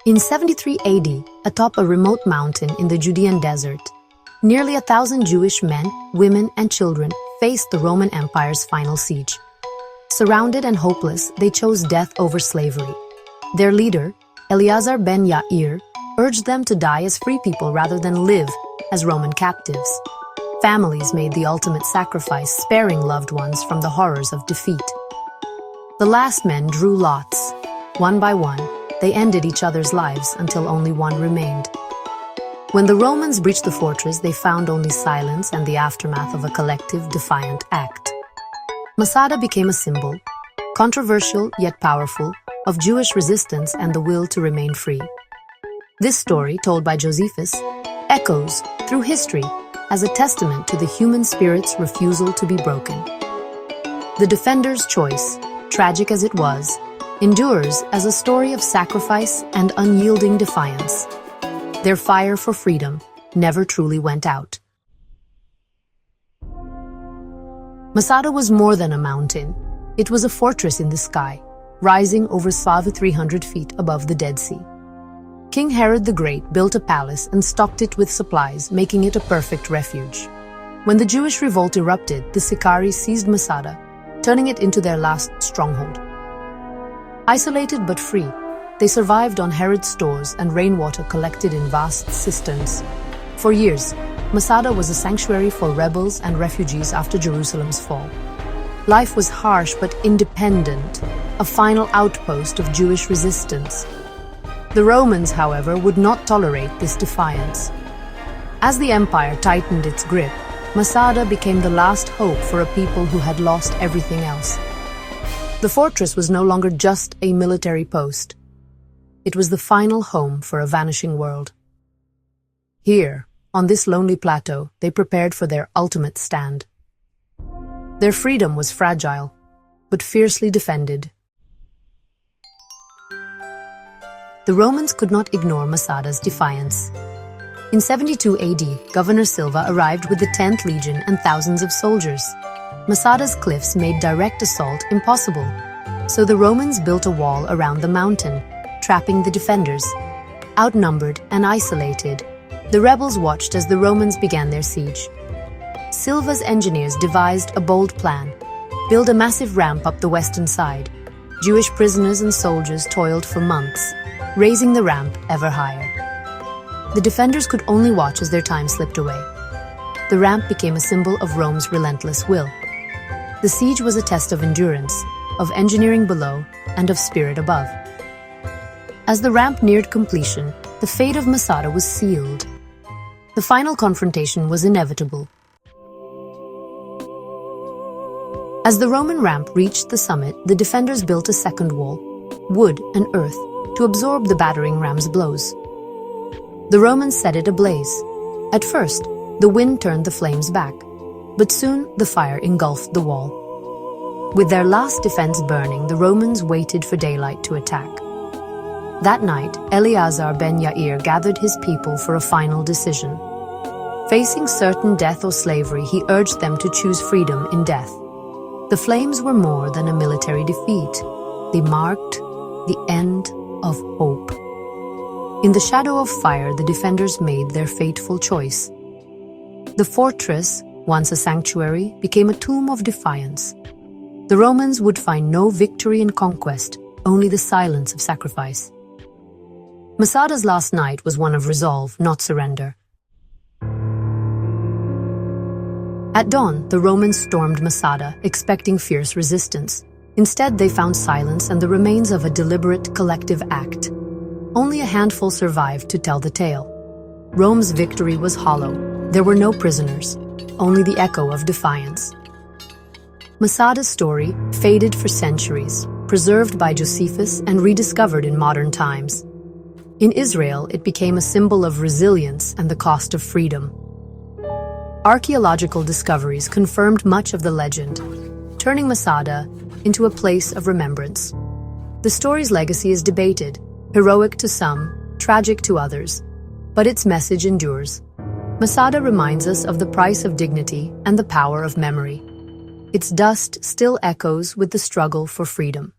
In 73 AD, atop a remote mountain in the Judean desert, nearly 1,000 Jewish men, women, and children faced the Roman Empire's final siege. Surrounded and hopeless, they chose death over slavery. Their leader, Eleazar ben Yair, urged them to die as free people rather than live as Roman captives. Families made the ultimate sacrifice, sparing loved ones from the horrors of defeat. The last men drew lots. One by one, they ended each other's lives until only one remained. When the Romans breached the fortress, they found only silence and the aftermath of a collective, defiant act. Masada became a symbol, controversial yet powerful, of Jewish resistance and the will to remain free. This story, told by Josephus, echoes through history as a testament to the human spirit's refusal to be broken. The defender's choice, tragic as it was, endures as a story of sacrifice and unyielding defiance. Their fire for freedom never truly went out. Masada was more than a mountain. It was a fortress in the sky, rising over 300 feet above the Dead Sea. King Herod the Great built a palace and stocked it with supplies, making it a perfect refuge. When the Jewish revolt erupted, the Sicarii seized Masada, turning it into their last stronghold. Isolated but free, they survived on Herod's stores and rainwater collected in vast cisterns. For years, Masada was a sanctuary for rebels and refugees after Jerusalem's fall. Life was harsh but independent, a final outpost of Jewish resistance. The Romans, however, would not tolerate this defiance. As the empire tightened its grip, Masada became the last hope for a people who had lost everything else. The fortress was no longer just a military post. It was the final home for a vanishing world. Here, on this lonely plateau, they prepared for their ultimate stand. Their freedom was fragile, but fiercely defended. The Romans could not ignore Masada's defiance. In 72 AD, Governor Silva arrived with the 10th Legion and thousands of soldiers. Masada's cliffs made direct assault impossible, so the Romans built a wall around the mountain, trapping the defenders. Outnumbered and isolated, the rebels watched as the Romans began their siege. Silva's engineers devised a bold plan: build a massive ramp up the western side. Jewish prisoners and soldiers toiled for months, raising the ramp ever higher. The defenders could only watch as their time slipped away. The ramp became a symbol of Rome's relentless will. The siege was a test of endurance, of engineering below, and of spirit above. As the ramp neared completion, the fate of Masada was sealed. The final confrontation was inevitable. As the Roman ramp reached the summit, the defenders built a second wall, wood and earth, to absorb the battering ram's blows. The Romans set it ablaze. At first, the wind turned the flames back, but soon the fire engulfed the wall. With their last defense burning, the Romans waited for daylight to attack. That night, Eleazar ben Yair gathered his people for a final decision. Facing certain death or slavery, he urged them to choose freedom in death. The flames were more than a military defeat. They marked the end of hope. In the shadow of fire, the defenders made their fateful choice. The fortress, once a sanctuary, became a tomb of defiance. The Romans would find no victory in conquest, only the silence of sacrifice. Masada's last night was one of resolve, not surrender. At dawn, the Romans stormed Masada, expecting fierce resistance. Instead, they found silence and the remains of a deliberate collective act. Only a handful survived to tell the tale. Rome's victory was hollow. There were no prisoners, only the echo of defiance. Masada's story faded for centuries, preserved by Josephus and rediscovered in modern times. In Israel, it became a symbol of resilience and the cost of freedom. Archaeological discoveries confirmed much of the legend, turning Masada into a place of remembrance. The story's legacy is debated, heroic to some, tragic to others, but its message endures. Masada reminds us of the price of dignity and the power of memory. Its dust still echoes with the struggle for freedom.